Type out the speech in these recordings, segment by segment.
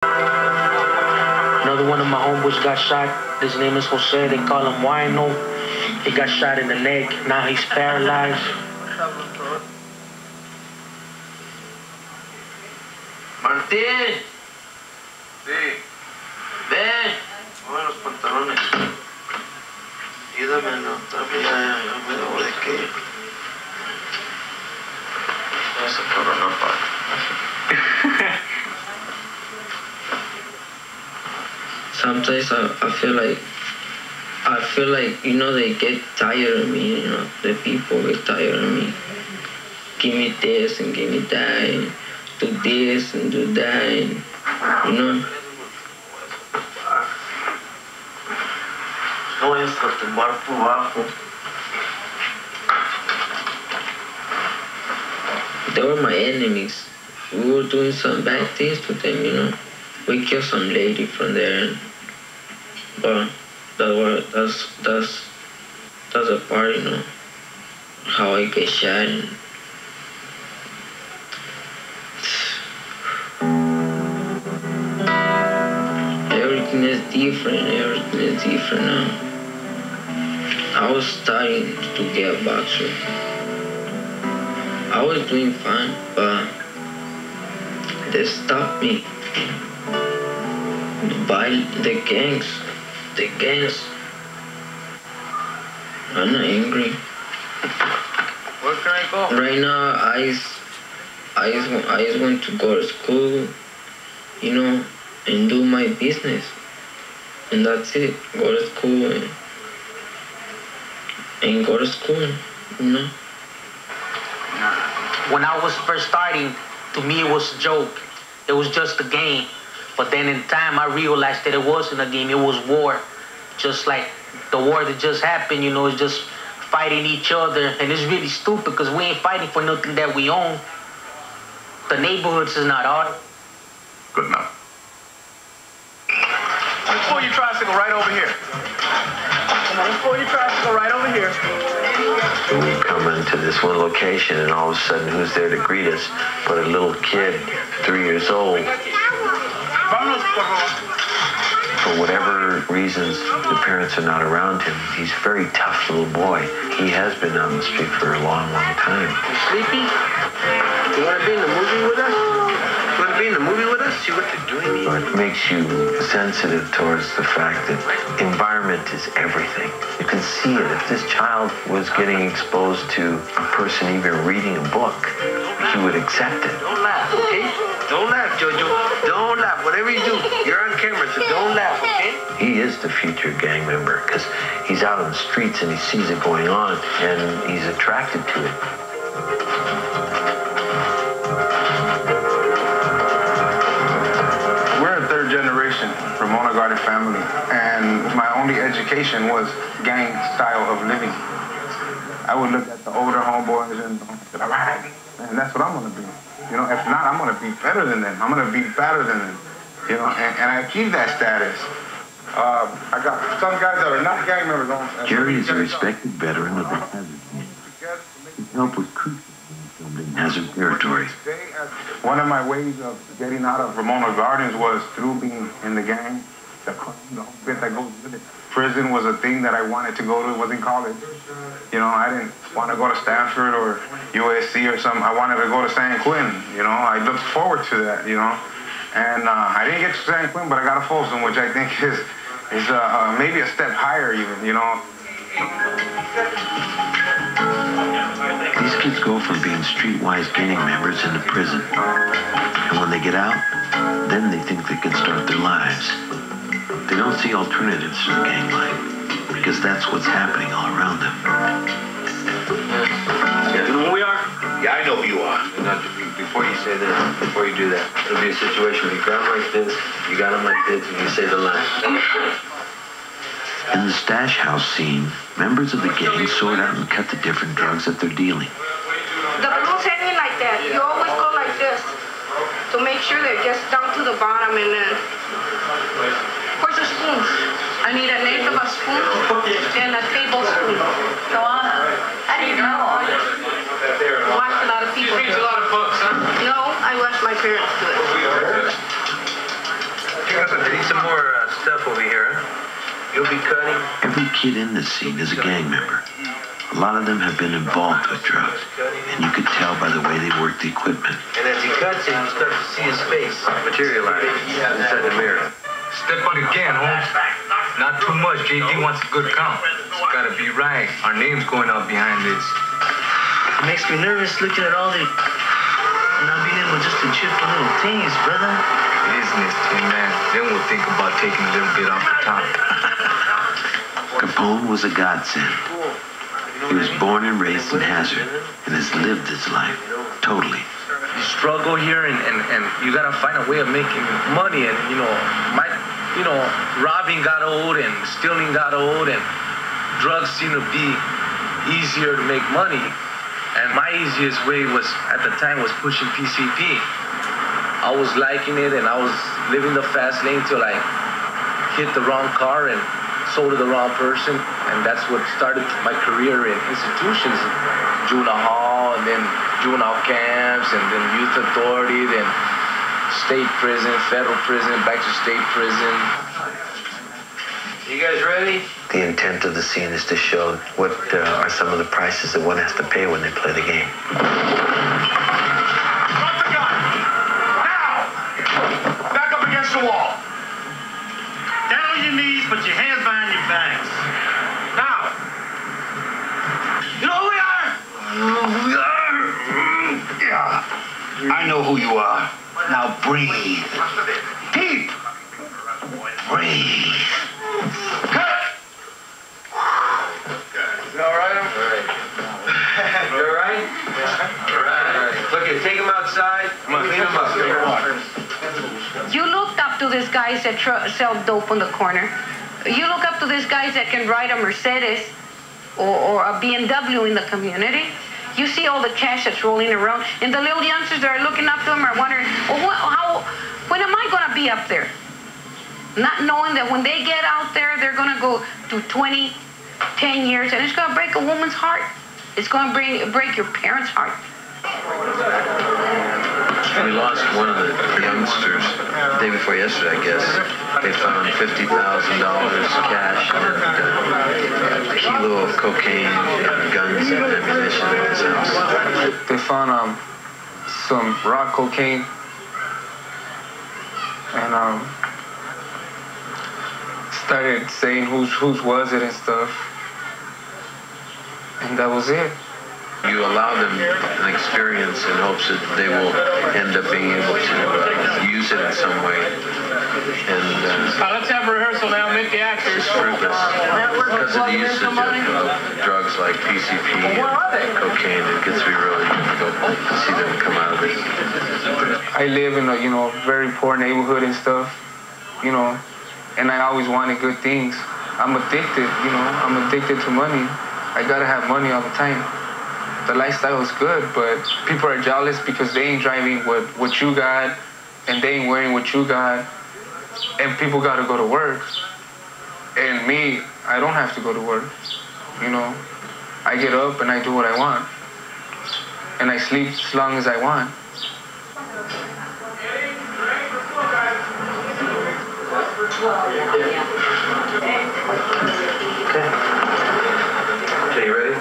Another one of my homeboys got shot. His name is Jose. They call him Wino. He got shot in the leg. Now he's paralyzed. Martín. Sí. Ven. Mueve los pantalones. Ayúdame, no. Ya me debo de que... Esa corona, pa. Sometimes I feel like, you know, they get tired of me, you know, the people get tired of me. Give me this and give me that, and do this and do that, and, you know. No vayas a tumbar por abajo. They were my enemies. We were doing some bad things to them, you know. We killed some lady from there, but that's a part, you know, how I get shot. Everything is different now. I was starting to get a boxer. I was doing fine, but they stopped me. The gangs. I'm not angry. Where can I go? Right now, I just want to go to school, you know, and do my business, and that's it. Go to school and go to school, you know. When I was first starting, to me it was a joke. It was just a game. But then in time, I realized that it wasn't a game. It was war. Just like the war that just happened, you know, it's just fighting each other. And it's really stupid because we ain't fighting for nothing that we own. The neighborhoods is not ours. Good enough. Let's pull your tricycle right over here. Let's pull your tricycle right over here. We come into this one location and all of a sudden who's there to greet us but a little kid, 3 years old. For whatever reasons, the parents are not around him. He's a very tough little boy. He has been on the street for a long, long time. You sleepy? You want to be in the movie with us? You want to be in the movie with us? See what they're doing here? It makes you sensitive towards the fact that environment is everything. You can see it. If this child was getting exposed to a person even reading a book, he would accept it. Don't laugh, okay? Don't laugh, Jojo. Don't laugh. Whatever you do, you're on camera, so don't laugh, okay? He is the future gang member because he's out on the streets and he sees it going on and he's attracted to it. We're a third generation Ramona Garden family, and my only education was gang style of living. I would look at the older homeboys and all right, and that's what I'm gonna be. You know, if not, I'm gonna be better than them. I'm gonna be better than them. You know, and I keep that status. I got some guys that are not gang members. Jerry is a respected veteran of the hazard game. His help was crucial when filmed in hazard territory. One of my ways of getting out of Ramona Gardens was through being in the gang. The whole bit that goes with it. Prison was a thing that I wanted to go to. It was in college. You know, I didn't want to go to Stanford or USC or something. I wanted to go to San Quentin. You know, I looked forward to that. You know, and I didn't get to San Quentin, but I got a Folsom, which I think is maybe a step higher even. You know. These kids go from being streetwise gang members into prison, and when they get out, then they think they can start their lives. They don't see alternatives to the gang life because that's what's happening all around them. You know who we are? Yeah, I know who you are. Before you say that, before you do that, it'll be a situation where you grab them like this, you got them like this, and you say the line. In the stash house scene, members of the gang sort out and cut the different drugs that they're dealing. The blues hanging like that. You always go like this to make sure that it gets down to the bottom, and then where's the spoons? I need an eighth of a spoon and a tablespoon. Joanna, how do you know? Watch a lot of people. She reads a lot of books, huh? No, I watch my parents do it. I need some more stuff over here. You'll be cutting. Every kid in this scene is a gang member. A lot of them have been involved with drugs, and you could tell by the way they work the equipment. And as he cuts it, you start to see his face materialize inside the mirror. Step on again, Holmes. Not too much. JD wants a good count. It's gotta be right. Our name's going up behind this. It makes me nervous looking at all the... not being able just to chip a little things, brother. Business, man. Then we'll think about taking a little bit off the top. Capone was a godsend. He was born and raised in Hazard and has lived his life totally. You struggle here and you gotta find a way of making money, and robbing got old and stealing got old and drugs seem to be easier to make money. And my easiest way was, at the time, was pushing PCP. I was liking it and I was living the fast lane till I hit the wrong car and sold to the wrong person, and that's what started my career in institutions, juvenile hall, and then juvenile camps, and then youth authority, then state prison, federal prison, back to state prison. You guys ready? The intent of the scene is to show what are some of the prices that one has to pay when they play the game. Drop the gun! Now! Back up against the wall. Down on your knees, put your hands behind your backs. Now! You know who we are? Yeah. I know who you are. Now breathe. Deep. Breathe. Cut! You all right? You all right? All right. Look, take him outside. Clean him up. You looked up to these guys that sell dope on the corner. You look up to these guys that can ride a Mercedes or a BMW in the community. You see all the cash that's rolling around, and the little youngsters that are looking up to them are wondering, well, when am I going to be up there? Not knowing that when they get out there, they're going to go to 20, 10 years, and it's going to break a woman's heart. It's going to break your parents' heart. We lost one of the youngsters the day before yesterday, I guess. They found $50,000 cash and a kilo of cocaine and guns and ammunition in his house. They found some raw cocaine and started saying whose was it and stuff, and that was it. You allow them an experience in hopes that they will end up being able to use it in some way. And let's have a rehearsal now. Meet the actors. it's fruitless because of the usage of drugs like PCP and cocaine. It gets to be really difficult to see them come out of it. I live in a very poor neighborhood and stuff, and I always wanted good things. I'm addicted, I'm addicted to money. I gotta have money all the time. The lifestyle is good, but people are jealous because they ain't driving what you got, and they ain't wearing what you got, and people gotta go to work. And me, I don't have to go to work, I get up and I do what I want, and I sleep as long as I want. Okay, you ready?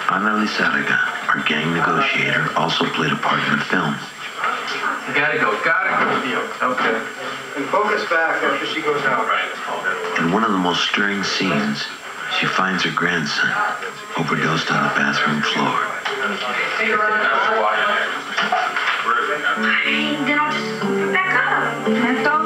Ana Lizárraga, our gang negotiator, also played a part in the film. Gotta go. Okay. And focus back after she goes out. In one of the most stirring scenes, she finds her grandson overdosed on the bathroom floor. Then I'll just back up. That's all.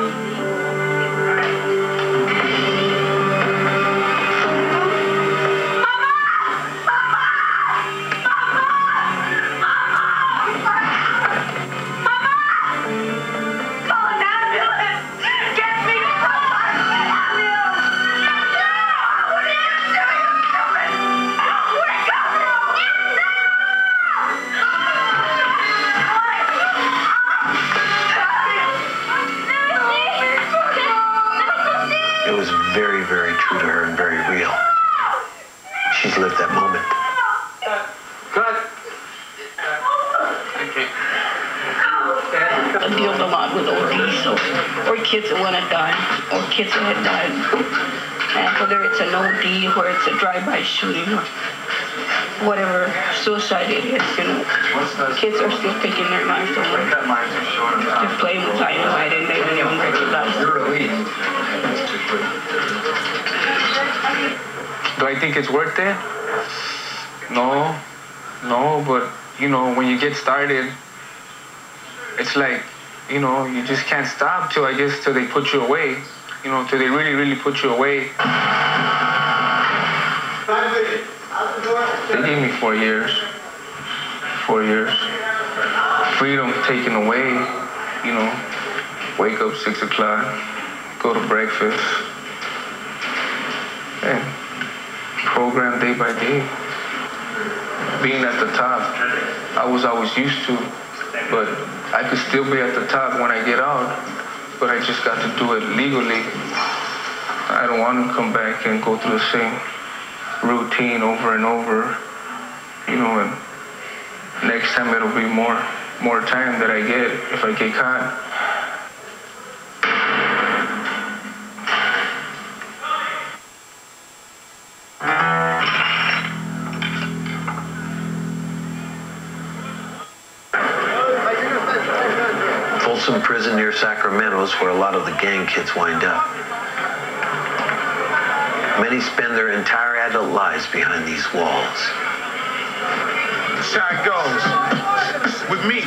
dealt a lot with ODs or kids that want to die or kids that had died. And whether it's an OD or it's a drive-by shooting or whatever suicide it is, you know, kids are still taking their lives away. They're playing with dynamite and they don't even recognize it. Do I think it's worth it? No, but you know, when you get started, it's like, you know, you just can't stop till they put you away, you know, till they really, really put you away. They gave me 4 years. 4 years. Freedom taken away, you know, wake up 6 o'clock, go to breakfast, and program day by day. Being at the top, I was always used to, but I could still be at the top when I get out, but I just got to do it legally. I don't want to come back and go through the same routine over and over, you know, and next time it'll be more time that I get if I get caught. Folsom Prison near Sacramento is where a lot of the gang kids wind up. Many spend their entire adult lives behind these walls. That's how it goes. With me.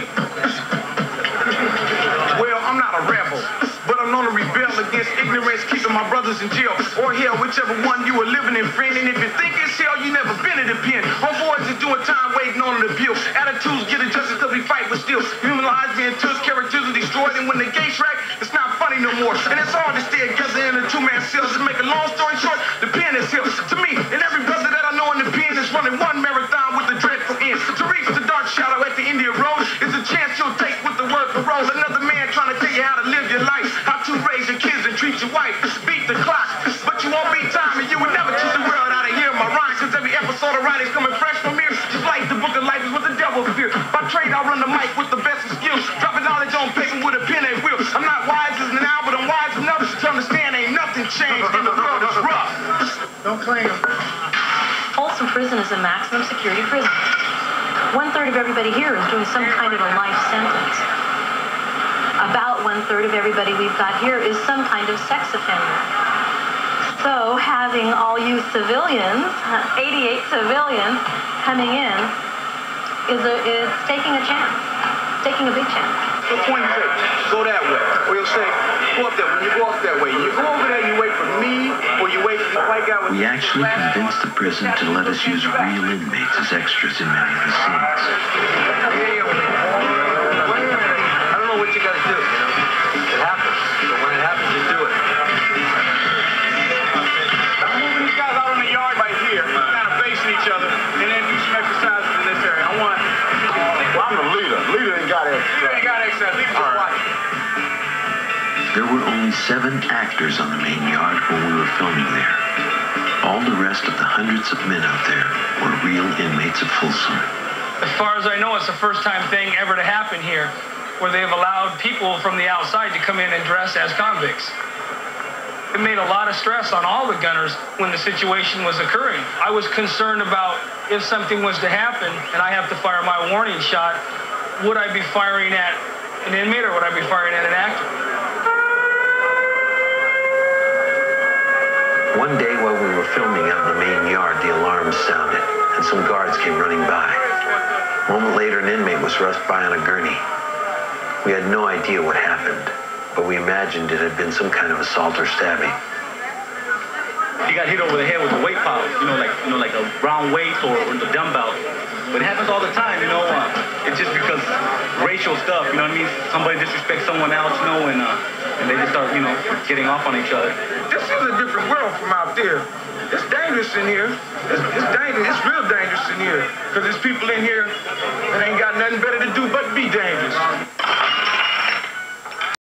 Well, I'm not a rebel, but I'm known to rebel against ignorance, keeping my brothers in jail, or hell, whichever one you are living in, friend. And if you think it's hell, you never been in the pen. Homeboys is doing time waiting on an appeal. Attitudes get adjusted till we fight, but still human lives being took, characters are destroyed, and when the gates rack, it's not funny no more. And it's hard to stay together in a two-man cell. To make a long story short, the pen is here. To me, and every brother that I know in the pen is running one marathon with the dreadful end. To reach the dark shadow at the Indian Road is a chance you'll take with the word parole. Another man trying to tell you how to live your life, how to raise your kids and treat your wife. Beat the clock, but you won't beat time, and you will never teach the world how to hear my rhymes. Cause every episode of writing's coming fresh from here. Just like the book of life is what the devil fear. By trade, I run the mic with the best of skills, dropping knowledge on paper with a pen and wheel. I'm not wise as now, but I'm wise enough to understand ain't nothing changed and the world is rough. Don't claim them. Folsom Prison is a maximum security prison. 1/3 of everybody here is doing some kind of a life sentence. About 1/3 of everybody we've got here is some kind of sex offender. So having all you civilians, 88 civilians coming in, is taking a chance, taking a big chance. Which one you say? Go that way. Or you'll say, go up that way. When you go up that way, you go over there, you wait for me, or you wait for the white guy with We actually convinced the prison to let us use real inmates as extras in many of the scenes. I don't know what you gotta do, you know? It happens. But when it happens, you do it. I'm moving these guys out in the yard right here, kind of facing each other, and then do some exercises in this area. Well, I'm the leader. Leader ain't got exercise. Leader ain't got exercise. Leader just watching. There were only 7 actors on the main yard when we were filming there. All the rest of the hundreds of men out there were real inmates of Folsom. As far as I know, it's the first time thing ever to happen here, where they've allowed people from the outside to come in and dress as convicts. It made a lot of stress on all the gunners when the situation was occurring. I was concerned about if something was to happen and I have to fire my warning shot, would I be firing at an inmate or would I be firing at an actor? One day while we were filming out in the main yard, the alarm sounded and some guards came running by. A moment later, an inmate was rushed by on a gurney. We had no idea what happened, but we imagined it had been some kind of assault or stabbing. He got hit over the head with a weight pile, like a round weight or the dumbbell. But it happens all the time, it's just because racial stuff, you know what I mean? Somebody disrespects someone else, and they just start, getting off on each other. This is a different world from out there. It's dangerous in here. It's dangerous. It's real dangerous in here. Because there's people in here that ain't got nothing better to do but be dangerous.